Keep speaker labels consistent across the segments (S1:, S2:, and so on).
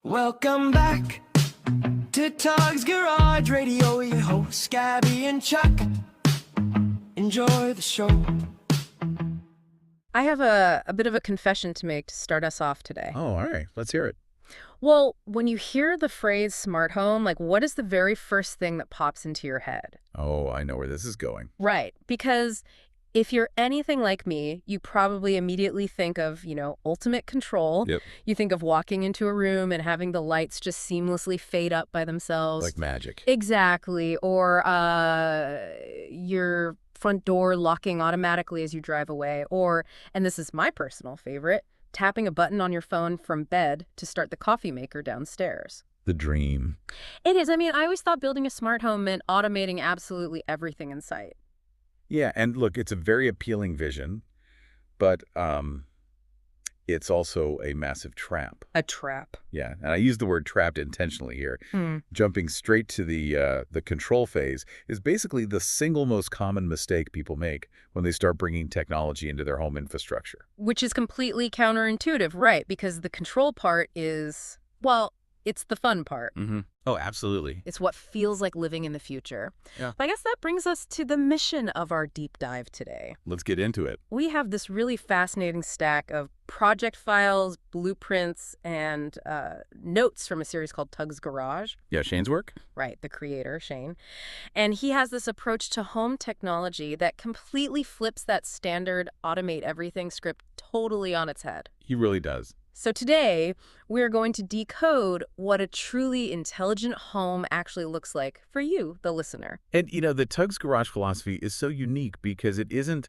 S1: Welcome back to Tug's Garage Radio. Your hosts, Gabby and Chuck. Enjoy the show.
S2: I have a bit of a confession to make to start us off today.
S3: Oh, all right. Let's hear it.
S2: Well, when you hear the phrase smart home, what is the very first thing that pops into your head?
S3: Oh, I know where this is going.
S2: Right, because if you're anything like me, you probably immediately think of, ultimate control.
S3: Yep.
S2: You think of walking into a room and having the lights just seamlessly fade up by themselves.
S3: Like magic.
S2: Exactly. Or your front door locking automatically as you drive away. Or, and this is my personal favorite, tapping a button on your phone from bed to start the coffee maker downstairs.
S3: The dream.
S2: It is. I always thought building a smart home meant automating absolutely everything in sight.
S3: Yeah, and look, it's a very appealing vision, but it's also a massive trap.
S2: A trap.
S3: Yeah, and I use the word trapped intentionally here. Jumping straight to the control phase is basically the single most common mistake people make when they start bringing technology into their home infrastructure.
S2: Which is completely counterintuitive, right? Because the control part is, well, it's the fun part.
S3: Mm-hmm. Oh, absolutely.
S2: It's what feels like living in the future.
S3: Yeah.
S2: But I guess that brings us to the mission of our deep dive today.
S3: Let's get into it.
S2: We have this really fascinating stack of project files, blueprints, and notes from a series called Tug's Garage.
S3: Yeah, Shane's work?
S2: Right, the creator, Shane. And he has this approach to home technology that completely flips that standard automate everything script totally on its head.
S3: He really does.
S2: So today, we're going to decode what a truly intelligent home actually looks like for you, the listener.
S3: And, the Tug's Garage philosophy is so unique because it isn't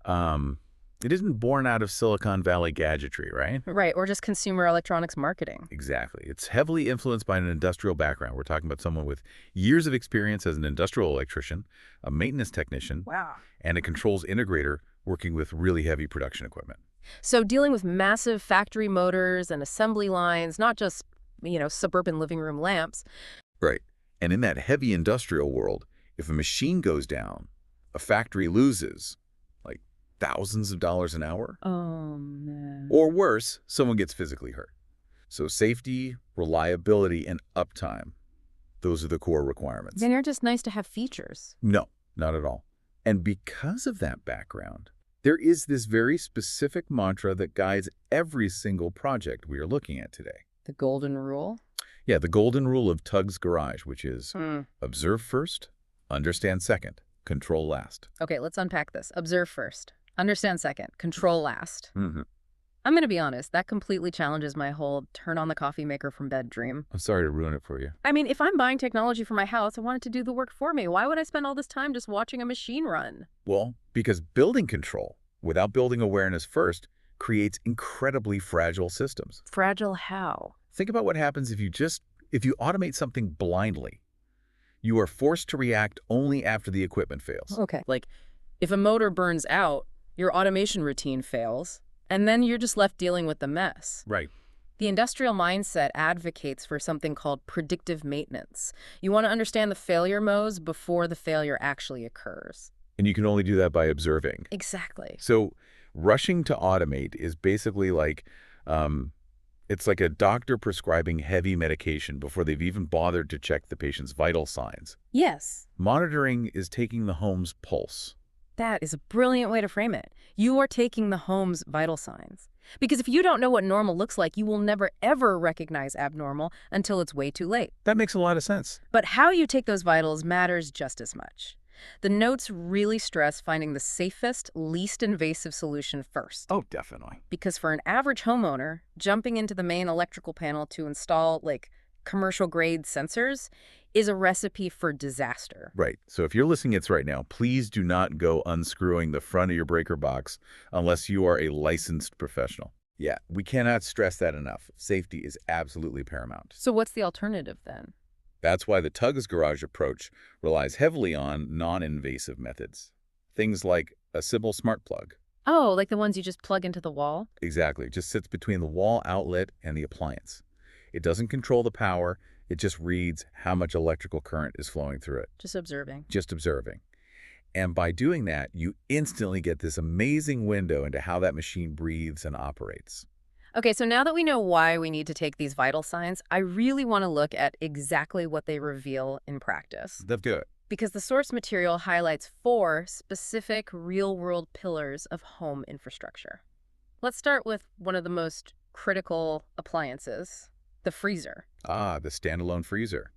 S3: born out of Silicon Valley gadgetry, right?
S2: Right, or just consumer electronics marketing.
S3: Exactly. It's heavily influenced by an industrial background. We're talking about someone with years of experience as an industrial electrician, a maintenance technician,
S2: Wow.
S3: and a controls integrator working with really heavy production equipment.
S2: So dealing with massive factory motors and assembly lines, not just, suburban living room lamps.
S3: Right. And in that heavy industrial world, if a machine goes down, a factory loses like thousands of dollars an hour.
S2: Oh, man.
S3: Or worse, someone gets physically hurt. So safety, reliability, and uptime, those are the core requirements.
S2: Then you're just nice to have features.
S3: No, not at all. And because of that background, there is this very specific mantra that guides every single project we are looking at today.
S2: The golden rule?
S3: Yeah, the golden rule of Tug's Garage, which is observe first, understand second, control last.
S2: Okay, let's unpack this. Observe first. Understand second. Control last.
S3: Mm-hmm.
S2: I'm going to be honest, that completely challenges my whole turn on the coffee maker from bed dream.
S3: I'm sorry to ruin it for you.
S2: If I'm buying technology for my house, I want it to do the work for me. Why would I spend all this time just watching a machine run?
S3: Well, because building control, without building awareness first, creates incredibly fragile systems.
S2: Fragile how?
S3: Think about what happens if you automate something blindly. You are forced to react only after the equipment fails.
S2: Okay. If a motor burns out, your automation routine fails, and then you're just left dealing with the mess.
S3: Right.
S2: The industrial mindset advocates for something called predictive maintenance. You want to understand the failure modes before the failure actually occurs.
S3: And you can only do that by observing.
S2: Exactly.
S3: So rushing to automate is basically it's like a doctor prescribing heavy medication before they've even bothered to check the patient's vital signs.
S2: Yes.
S3: Monitoring is taking the home's pulse.
S2: That is a brilliant way to frame it. You are taking the home's vital signs. Because if you don't know what normal looks like, you will never, ever recognize abnormal until it's way too late.
S3: That makes a lot of sense.
S2: But how you take those vitals matters just as much. The notes really stress finding the safest, least invasive solution first.
S3: Oh, definitely.
S2: Because for an average homeowner, jumping into the main electrical panel to install, commercial-grade sensors is a recipe for disaster.
S3: Right. So if you're listening to this right now, please do not go unscrewing the front of your breaker box unless you are a licensed professional. Yeah, we cannot stress that enough. Safety is absolutely paramount.
S2: So what's the alternative then?
S3: That's why the Tug's Garage approach relies heavily on non-invasive methods. Things like a simple smart plug.
S2: Oh, like the ones you just plug into the wall?
S3: Exactly. It just sits between the wall outlet and the appliance. It doesn't control the power. It just reads how much electrical current is flowing through it.
S2: Just observing.
S3: Just observing. And by doing that, you instantly get this amazing window into how that machine breathes and operates.
S2: Okay, so now that we know why we need to take these vital signs, I really want to look at exactly what they reveal in practice.
S3: Let's do it.
S2: Because the source material highlights 4 specific real-world pillars of home infrastructure. Let's start with one of the most critical appliances, the freezer.
S3: Ah, the standalone freezer.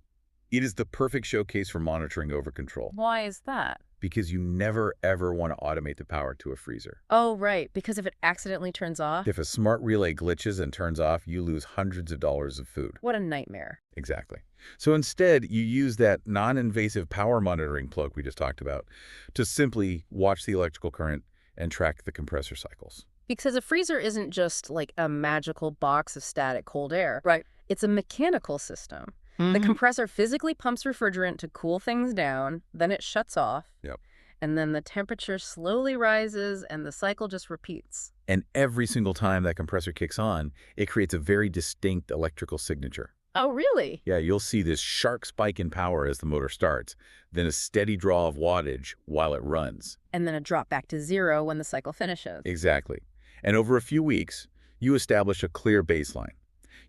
S3: It is the perfect showcase for monitoring over control
S2: Why is that?
S3: because you never, ever want to automate the power to a freezer.
S2: Oh, right, because if it accidentally turns off,
S3: If a smart relay glitches and turns off, you lose hundreds of dollars of food.
S2: what a nightmare.
S3: Exactly. So instead, you use that non-invasive power monitoring plug we just talked about to simply watch the electrical current and track the compressor cycles.
S2: Because a freezer isn't just like a magical box of static cold air.
S3: Right.
S2: It's a mechanical system. The compressor physically pumps refrigerant to cool things down, then it shuts off.
S3: Yep.
S2: And then the temperature slowly rises and the cycle just repeats.
S3: And every single time that compressor kicks on, it creates a very distinct electrical signature.
S2: Oh, really?
S3: Yeah, you'll see this sharp spike in power as the motor starts, then a steady draw of wattage while it runs.
S2: And then a drop back to 0 when the cycle finishes.
S3: Exactly. And over a few weeks, you establish a clear baseline.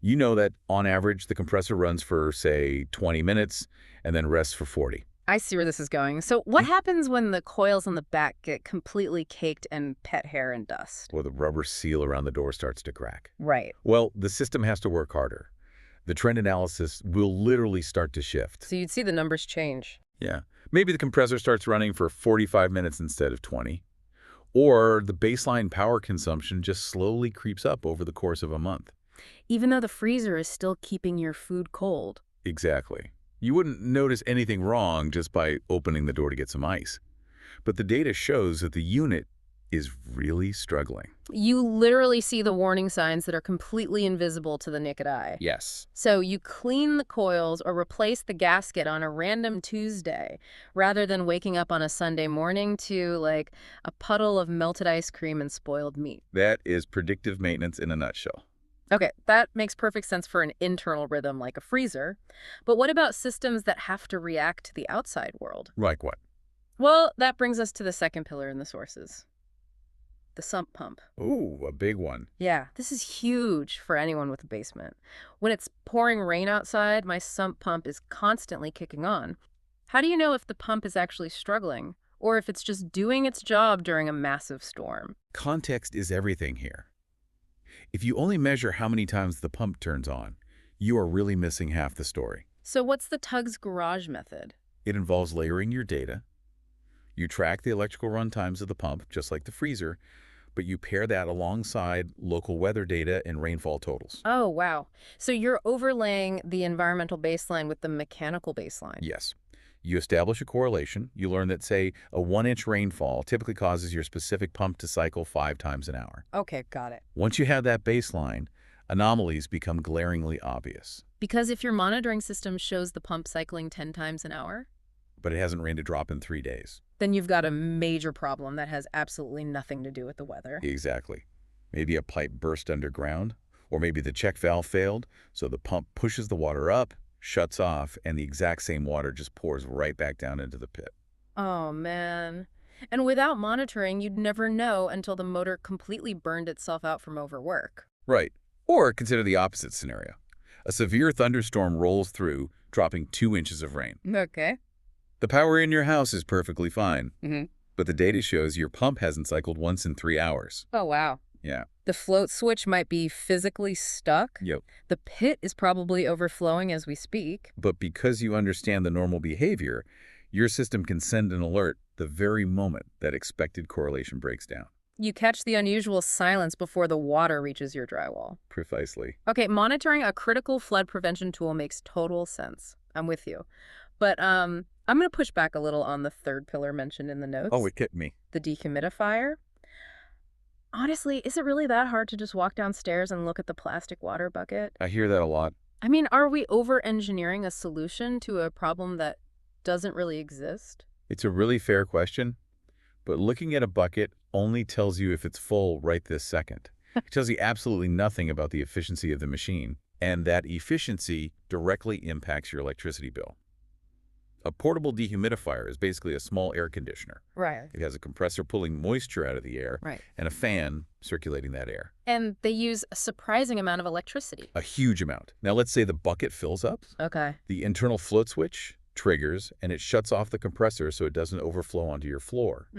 S3: You know that, on average, the compressor runs for, say, 20 minutes and then rests for 40.
S2: I see where this is going. So what happens when the coils on the back get completely caked in pet hair and dust?
S3: Or the rubber seal around the door starts to crack.
S2: Right.
S3: Well, the system has to work harder. The trend analysis will literally start to shift.
S2: So you'd see the numbers change.
S3: Yeah. Maybe the compressor starts running for 45 minutes instead of 20. Or the baseline power consumption just slowly creeps up over the course of a month.
S2: Even though the freezer is still keeping your food cold.
S3: Exactly. You wouldn't notice anything wrong just by opening the door to get some ice. But the data shows that the unit is really struggling.
S2: You literally see the warning signs that are completely invisible to the naked eye.
S3: Yes.
S2: So you clean the coils or replace the gasket on a random Tuesday rather than waking up on a Sunday morning to, like, a puddle of melted ice cream and spoiled meat.
S3: That is predictive maintenance in a nutshell.
S2: Okay, that makes perfect sense for an internal rhythm like a freezer. But what about systems that have to react to the outside world?
S3: Like what?
S2: Well, that brings us to the second pillar in the sources. The sump pump.
S3: Ooh, a big one.
S2: Yeah, this is huge for anyone with a basement. When it's pouring rain outside, my sump pump is constantly kicking on. How do you know if the pump is actually struggling, or if it's just doing its job during a massive storm?
S3: Context is everything here. If you only measure how many times the pump turns on, you are really missing half the story.
S2: So what's the Tug's garage method?
S3: It involves layering your data. You track the electrical run times of the pump, just like the freezer, but you pair that alongside local weather data and rainfall totals.
S2: Oh, wow. So you're overlaying the environmental baseline with the mechanical baseline.
S3: Yes. You establish a correlation. You learn that, say, a 1-inch rainfall typically causes your specific pump to cycle 5 times an hour.
S2: Okay, got it.
S3: Once you have that baseline, anomalies become glaringly obvious.
S2: Because if your monitoring system shows the pump cycling 10 times an hour,
S3: But it hasn't rained a drop in 3 days.
S2: then you've got a major problem that has absolutely nothing to do with the weather.
S3: Exactly. Maybe a pipe burst underground, or maybe the check valve failed, so the pump pushes the water up, shuts off, and the exact same water just pours right back down into the pit.
S2: Oh, man. And without monitoring, you'd never know until the motor completely burned itself out from overwork.
S3: Right. Or consider the opposite scenario. A severe thunderstorm rolls through, dropping 2 inches of rain.
S2: Okay.
S3: The power in your house is perfectly fine,
S2: Mm-hmm.
S3: but the data shows your pump hasn't cycled once in 3 hours.
S2: Oh, wow.
S3: Yeah.
S2: The float switch might be physically stuck.
S3: Yep.
S2: The pit is probably overflowing as we speak.
S3: But because you understand the normal behavior, your system can send an alert the very moment that expected correlation breaks down.
S2: You catch the unusual silence before the water reaches your drywall.
S3: Precisely.
S2: Okay, monitoring a critical flood prevention tool makes total sense. I'm with you. But I'm going to push back a little on the third pillar mentioned in the notes.
S3: Oh, it hit me.
S2: The dehumidifier. Honestly, is it really that hard to just walk downstairs and look at the plastic water bucket?
S3: I hear that a lot.
S2: I mean, are we over-engineering a solution to a problem that doesn't really exist?
S3: It's a really fair question, but looking at a bucket only tells you if it's full right this second. It tells you absolutely nothing about the efficiency of the machine, and that efficiency directly impacts your electricity bill. A portable dehumidifier is basically a small air conditioner.
S2: Right.
S3: It has a compressor pulling moisture out of the air
S2: Right.
S3: and a fan circulating that air.
S2: And they use a surprising amount of electricity.
S3: A huge amount. Now let's say the bucket fills up.
S2: Okay.
S3: The internal float switch triggers and it shuts off the compressor so it doesn't overflow onto your floor.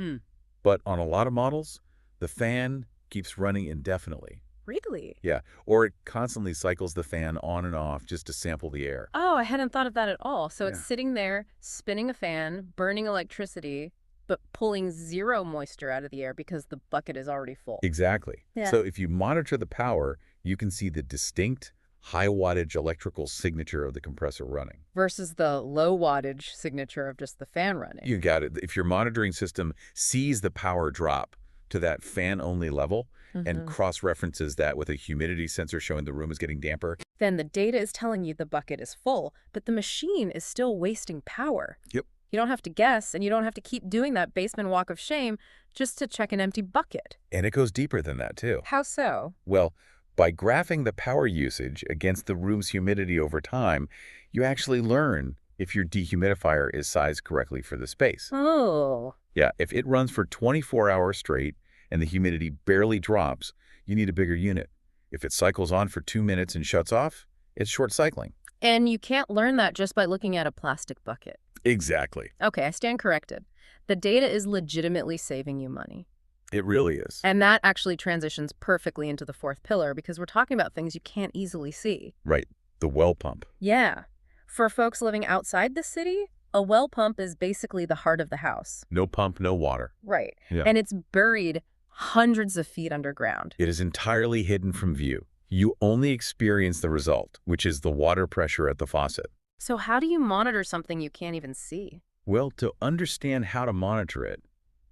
S3: But on a lot of models, the fan keeps running indefinitely.
S2: Really?
S3: Yeah, or it constantly cycles the fan on and off just to sample the air.
S2: Oh, I hadn't thought of that at all. So
S3: Yeah.
S2: it's sitting there, spinning a fan, burning electricity, but pulling zero moisture out of the air because the bucket is already full.
S3: Exactly.
S2: Yeah.
S3: So if you monitor the power, you can see the distinct high wattage electrical signature of the compressor running.
S2: Versus the low wattage signature of just the fan running.
S3: You got it. If your monitoring system sees the power drop to that fan-only level and cross-references that with a humidity sensor showing the room is getting damper.
S2: Then the data is telling you the bucket is full, but the machine is still wasting power.
S3: Yep.
S2: You don't have to guess, and you don't have to keep doing that basement walk of shame just to check an empty bucket.
S3: And it goes deeper than that, too.
S2: How so?
S3: Well, by graphing the power usage against the room's humidity over time, you actually learn if your dehumidifier is sized correctly for the space.
S2: Oh.
S3: Yeah, if it runs for 24 hours straight and the humidity barely drops, you need a bigger unit. If it cycles on for 2 minutes and shuts off, it's short cycling.
S2: And you can't learn that just by looking at a plastic bucket.
S3: Exactly.
S2: Okay, I stand corrected. The data is legitimately saving you money.
S3: It really is.
S2: And that actually transitions perfectly into the fourth pillar because we're talking about things you can't easily see.
S3: Right. The well pump.
S2: Yeah. For folks living outside the city, a well pump is basically the heart of the house.
S3: No pump, no water.
S2: Right.
S3: Yeah.
S2: And it's buried hundreds of feet underground.
S3: It is entirely hidden from view. You only experience the result, which is the water pressure at the faucet.
S2: So how do you monitor something you can't even see?
S3: Well, to understand how to monitor it,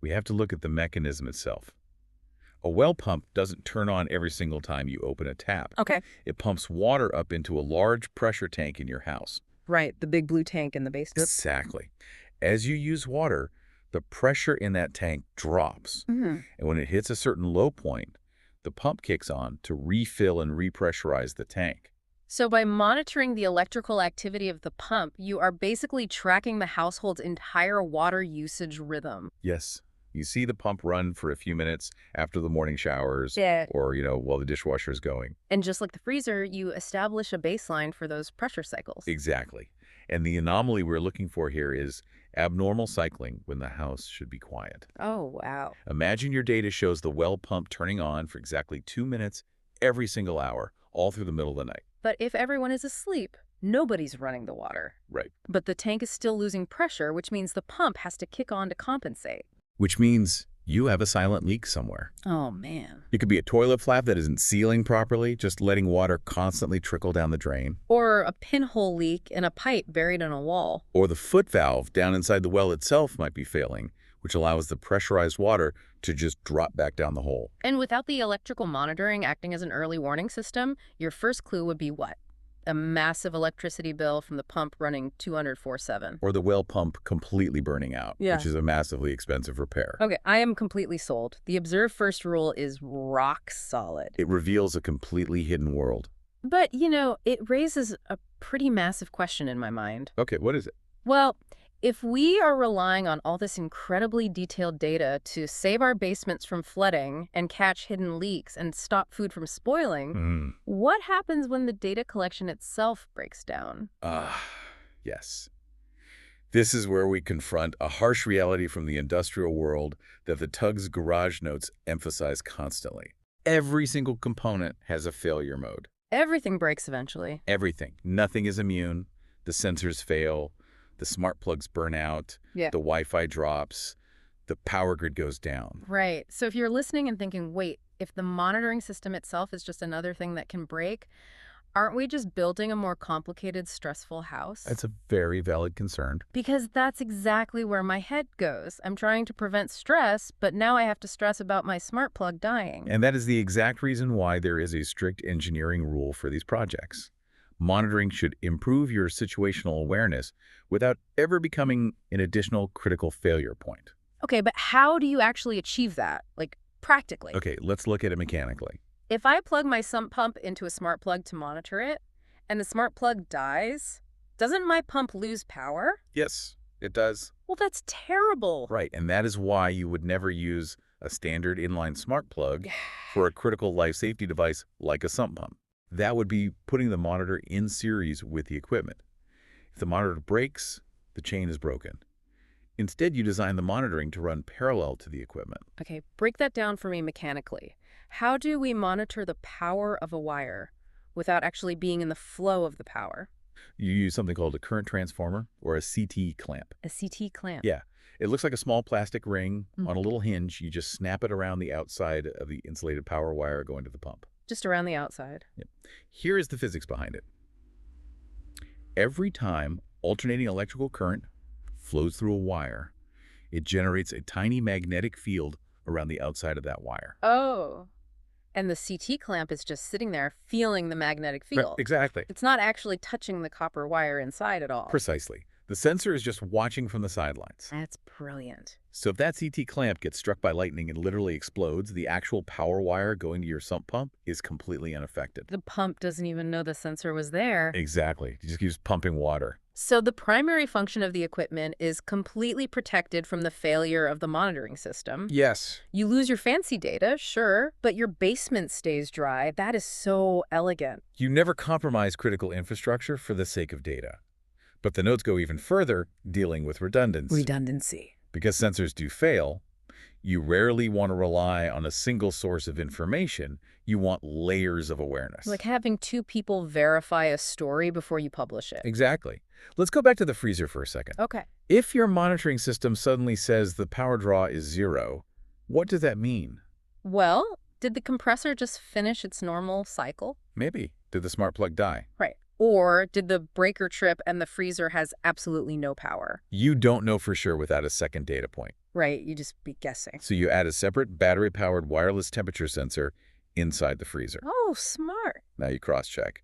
S3: we have to look at the mechanism itself. A well pump doesn't turn on every single time you open a tap.
S2: Okay.
S3: It pumps water up into a large pressure tank in your house.
S2: Right, the big blue tank in the basement.
S3: Exactly. As you use water, the pressure in that tank drops. And when it hits a certain low point, the pump kicks on to refill and repressurize the tank.
S2: So by monitoring the electrical activity of the pump, you are basically tracking the household's entire water usage rhythm.
S3: Yes. You see the pump run for a few minutes after the morning showers
S2: Yeah.
S3: or, while the dishwasher is going.
S2: And just like the freezer, you establish a baseline for those pressure cycles.
S3: Exactly. And the anomaly we're looking for here is abnormal cycling when the house should be quiet.
S2: Oh, wow.
S3: Imagine your data shows the well pump turning on for exactly 2 minutes every single hour, all through the middle of the night.
S2: But if everyone is asleep, nobody's running the water.
S3: Right.
S2: But the tank is still losing pressure, which means the pump has to kick on to compensate.
S3: Which means you have a silent leak somewhere.
S2: Oh, man.
S3: It could be a toilet flap that isn't sealing properly, just letting water constantly trickle down the drain.
S2: Or a pinhole leak in a pipe buried in a wall.
S3: Or the foot valve down inside the well itself might be failing, which allows the pressurized water to just drop back down the hole.
S2: And without the electrical monitoring acting as an early warning system, your first clue would be what? A massive electricity bill from the pump running 204/7.
S3: Or the well pump completely burning out,
S2: Yeah.
S3: which is a massively expensive repair.
S2: Okay, I am completely sold. The observe first rule is rock solid.
S3: It reveals a completely hidden world.
S2: But, it raises a pretty massive question in my mind.
S3: Okay, what is it?
S2: Well, if we are relying on all this incredibly detailed data to save our basements from flooding and catch hidden leaks and stop food from spoiling, what happens when the data collection itself breaks down?
S3: Yes. This is where we confront a harsh reality from the industrial world that the Tug's garage notes emphasize constantly. Every single component has a failure mode.
S2: Everything breaks eventually.
S3: Everything. Nothing is immune. The sensors fail. The smart plugs burn out.
S2: Yeah.
S3: The Wi-Fi drops. The power grid goes down.
S2: Right. So if you're listening and thinking, wait, if the monitoring system itself is just another thing that can break, aren't we just building a more complicated, stressful house?
S3: That's a very valid concern.
S2: Because that's exactly where my head goes. I'm trying to prevent stress, but now I have to stress about my smart plug dying.
S3: And that is the exact reason why there is a strict engineering rule for these projects. Monitoring should improve your situational awareness without ever becoming an additional critical failure point.
S2: Okay, but how do you actually achieve that? Like, practically?
S3: Okay, let's look at it mechanically.
S2: If I plug my sump pump into a smart plug to monitor it, and the smart plug dies, doesn't my pump lose power?
S3: Yes, It does.
S2: Well, that's terrible.
S3: Right, and that is why you would never use a standard inline smart plug for a critical life safety device like a sump pump. That would be putting the monitor in series with the equipment. If the monitor breaks, the chain is broken. Instead, you design the monitoring to run parallel to the equipment.
S2: Okay, break that down for me mechanically. How do we monitor the power of a wire without actually being in the flow of the power?
S3: You use something called a current transformer or a CT clamp.
S2: A CT clamp.
S3: Yeah, it looks like a small plastic ring on a little hinge. You just snap it around the outside of the insulated power wire going to the pump.
S2: Just around the outside.
S3: Yep. Here is the physics behind it. Every time alternating electrical current flows through a wire, it generates a tiny magnetic field around the outside of that wire.
S2: Oh. And the CT clamp is just sitting there feeling the magnetic field.
S3: Right, exactly.
S2: It's not actually touching the copper wire inside at all.
S3: Precisely. The sensor is just watching from the sidelines.
S2: That's brilliant.
S3: So if that CT clamp gets struck by lightning and literally explodes, the actual power wire going to your sump pump is completely unaffected.
S2: The pump doesn't even know the sensor was there.
S3: Exactly. It just keeps pumping water.
S2: So the primary function of the equipment is completely protected from the failure of the monitoring system.
S3: Yes.
S2: You lose your fancy data, sure, but your basement stays dry. That is so elegant.
S3: You never compromise critical infrastructure for the sake of data. But the notes go even further, dealing with redundancy.
S2: Redundancy.
S3: Because sensors do fail, you rarely want to rely on a single source of information. You want layers of awareness.
S2: Like having two people verify a story before you publish it.
S3: Exactly. Let's go back to the freezer for a second.
S2: Okay.
S3: If your monitoring system suddenly says the power draw is 0, what does that mean?
S2: Well, did the compressor just finish its normal cycle?
S3: Maybe. Did the smart plug die?
S2: Right. Or did the breaker trip and the freezer has absolutely no power?
S3: You don't know for sure without a second data point.
S2: Right, you just be guessing.
S3: So you add a separate battery-powered wireless temperature sensor inside the freezer.
S2: Oh, smart.
S3: Now you cross-check.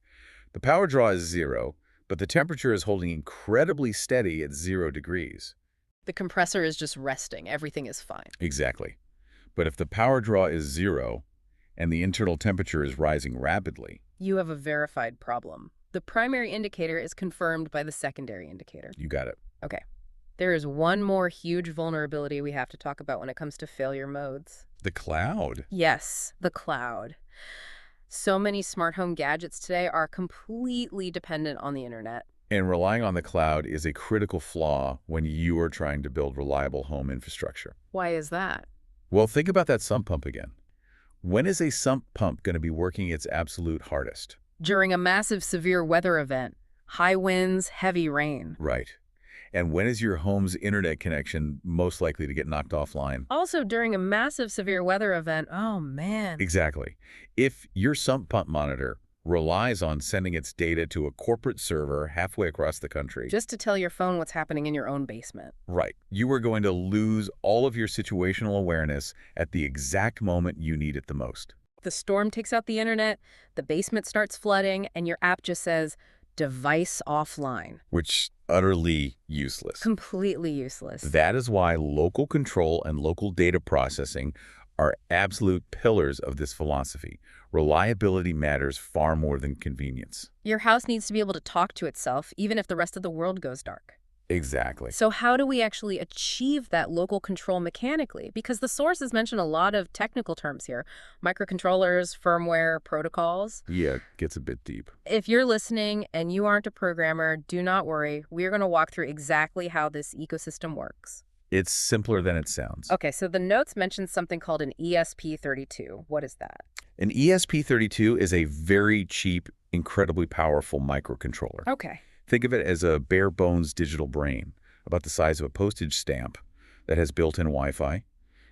S3: The power draw is 0, but the temperature is holding incredibly steady at 0 degrees.
S2: The compressor is just resting. Everything is fine.
S3: Exactly. But if the power draw is 0 and the internal temperature is rising rapidly,
S2: You have a verified problem. The primary indicator is confirmed by the secondary indicator.
S3: you got it.
S2: Okay. There is one more huge vulnerability we have to talk about when it comes to failure modes.
S3: The cloud.
S2: Yes, the cloud. So many smart home gadgets today are completely dependent on the internet.
S3: And relying on the cloud is a critical flaw when you are trying to build reliable home infrastructure.
S2: Why is that?
S3: Well, think about that sump pump again. When is a sump pump going to be working its absolute hardest?
S2: During a massive severe weather event, high winds, heavy rain.
S3: Right. And when is your home's internet connection most likely to get knocked offline?
S2: Also during a massive severe weather event, oh man.
S3: Exactly. If your sump pump monitor relies on sending its data to a corporate server halfway across the country.
S2: Just to tell your phone what's happening in your own basement.
S3: Right. You are going to lose all of your situational awareness at the exact moment you need it the most.
S2: The storm takes out the internet, the basement starts flooding, and your app just says, device offline.
S3: Which utterly useless.
S2: Completely useless.
S3: That is why local control and local data processing are absolute pillars of this philosophy. Reliability matters far more than convenience.
S2: Your house needs to be able to talk to itself, even if the rest of the world goes dark.
S3: Exactly.
S2: So how do we actually achieve that local control mechanically? Because the sources mention a lot of technical terms here. Microcontrollers, firmware, protocols.
S3: Yeah, it gets a bit deep.
S2: If you're listening and you aren't a programmer, do not worry. We're going to walk through exactly how this ecosystem works.
S3: It's simpler than it sounds.
S2: Okay, so the notes mention something called an ESP32. What is that?
S3: An ESP32 is a very cheap, incredibly powerful microcontroller.
S2: Okay.
S3: Think of it as a bare-bones digital brain, about the size of a postage stamp, that has built-in Wi-Fi.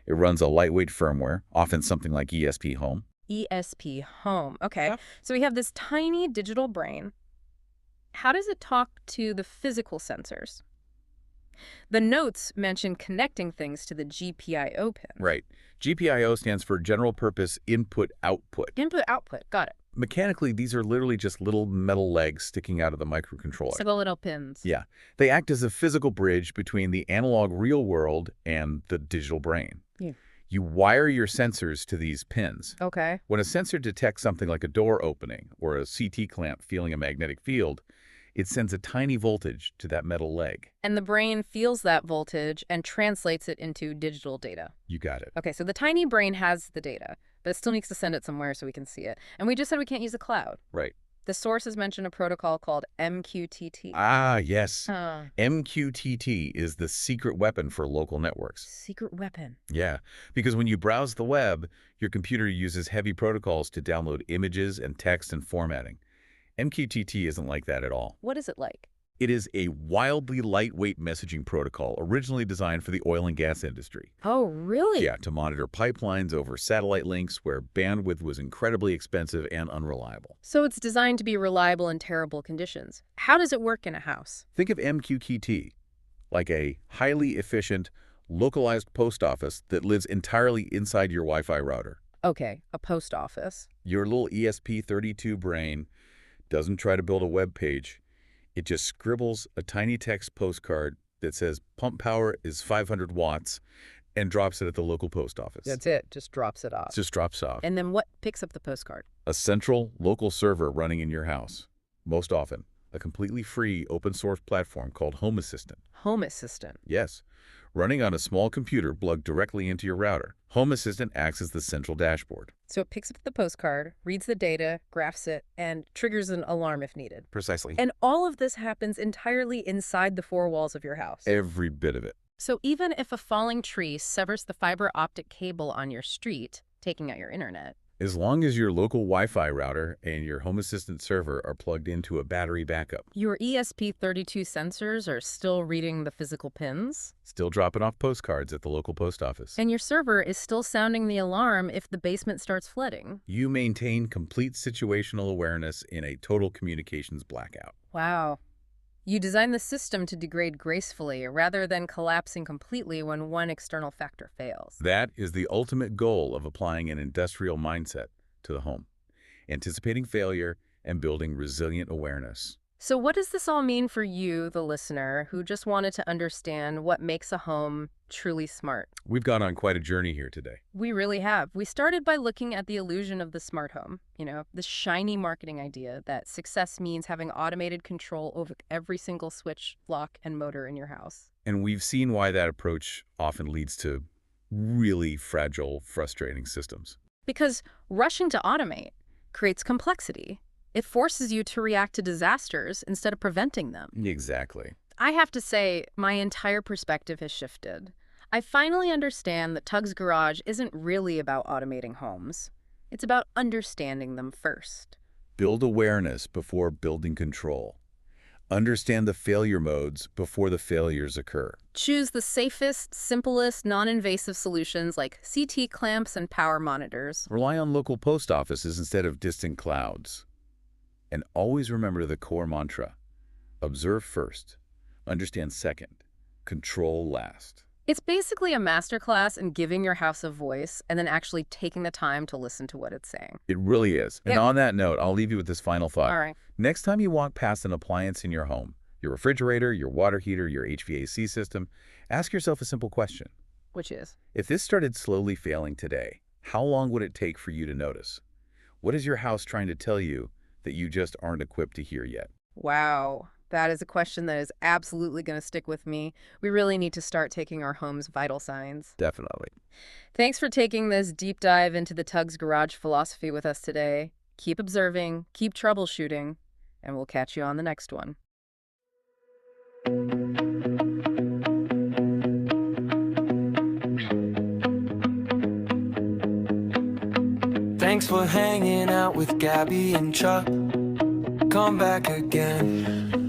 S3: It runs a lightweight firmware, often something like ESP Home.
S2: ESP Home. Okay.
S3: Yeah.
S2: So we have this tiny digital brain. How does it talk to the physical sensors? The notes mention connecting things to the GPIO pin.
S3: Right. GPIO stands for General Purpose Input-Output.
S2: Input-output. Got it.
S3: Mechanically, these are literally just little metal legs sticking out of the microcontroller.
S2: So the little pins.
S3: Yeah. They act as a physical bridge between the analog real world and the digital brain.
S2: Yeah.
S3: You wire your sensors to these pins.
S2: Okay.
S3: When a sensor detects something like a door opening or a CT clamp feeling a magnetic field, It sends a tiny voltage to that metal leg.
S2: And the brain feels that voltage and translates it into digital data.
S3: You got it.
S2: Okay, so the tiny brain has the data, but it still needs to send it somewhere so we can see it. And we just said we can't use the cloud.
S3: Right.
S2: The sources mention a protocol called MQTT.
S3: Ah, yes.
S2: Huh.
S3: MQTT is the secret weapon for local networks.
S2: Secret weapon.
S3: Yeah, because when you browse the web, your computer uses heavy protocols to download images and text and formatting. MQTT isn't like that at all.
S2: What is it like?
S3: It is a wildly lightweight messaging protocol originally designed for the oil and gas industry.
S2: Oh, really?
S3: Yeah, to monitor pipelines over satellite links where bandwidth was incredibly expensive and unreliable.
S2: So it's designed to be reliable in terrible conditions. How does it work in a house?
S3: Think of MQTT like a highly efficient, localized post office that lives entirely inside your Wi-Fi router.
S2: Okay, a post office.
S3: Your little ESP32 brain doesn't try to build a web page. It just scribbles a tiny text postcard that says pump power is 500 watts and drops it at the local post office.
S2: That's it. Just drops it off.
S3: It just drops off.
S2: And then what picks up the postcard?
S3: A central local server running in your house. Most often, a completely free open source platform called Home Assistant.
S2: Home Assistant.
S3: Yes. Running on a small computer plugged directly into your router. Home Assistant acts as the central dashboard.
S2: So it picks up the postcard, reads the data, graphs it, and triggers an alarm if needed.
S3: Precisely.
S2: And all of this happens entirely inside the four walls of your house.
S3: Every bit of it.
S2: So even if a falling tree severs the fiber optic cable on your street, taking out your internet,
S3: As long as your local Wi-Fi router and your Home Assistant server are plugged into a battery backup,
S2: your ESP32 sensors are still reading the physical pins,
S3: still dropping off postcards at the local post office,
S2: and your server is still sounding the alarm if the basement starts flooding.
S3: you maintain complete situational awareness in a total communications blackout.
S2: Wow. You design the system to degrade gracefully rather than collapsing completely when one external factor fails.
S3: That is the ultimate goal of applying an industrial mindset to the home, anticipating failure and building resilient awareness.
S2: So what does this all mean for you, the listener, who just wanted to understand what makes a home truly smart?
S3: We've gone on quite a journey here today.
S2: We really have. We started by looking at the illusion of the smart home, the shiny marketing idea that success means having automated control over every single switch, lock, and motor in your house.
S3: And we've seen why that approach often leads to really fragile, frustrating systems.
S2: Because rushing to automate creates complexity. It forces you to react to disasters instead of preventing them.
S3: Exactly.
S2: I have to say, my entire perspective has shifted. I finally understand that Tug's Garage isn't really about automating homes. It's about understanding them first.
S3: Build awareness before building control. Understand the failure modes before the failures occur.
S2: Choose the safest, simplest, non-invasive solutions like CT clamps and power monitors.
S3: Rely on local post offices instead of distant clouds. And always remember the core mantra: observe first, understand second, control last.
S2: It's basically a masterclass in giving your house a voice and then actually taking the time to listen to what it's saying.
S3: It really is. And
S2: Yep.
S3: on that note, I'll leave you with this final thought.
S2: All right.
S3: Next time you walk past an appliance in your home, your refrigerator, your water heater, your HVAC system, ask yourself a simple question.
S2: Which is?
S3: If this started slowly failing today, how long would it take for you to notice? What is your house trying to tell you that you just aren't equipped to hear yet?
S2: Wow. That is a question that is absolutely going to stick with me. We really need to start taking our home's vital signs.
S3: Definitely.
S2: Thanks for taking this deep dive into the Tug's Garage philosophy with us today. Keep observing, keep troubleshooting, and we'll catch you on the next one.
S1: Thanks for hanging out with Gabby and Chuck. Come back again.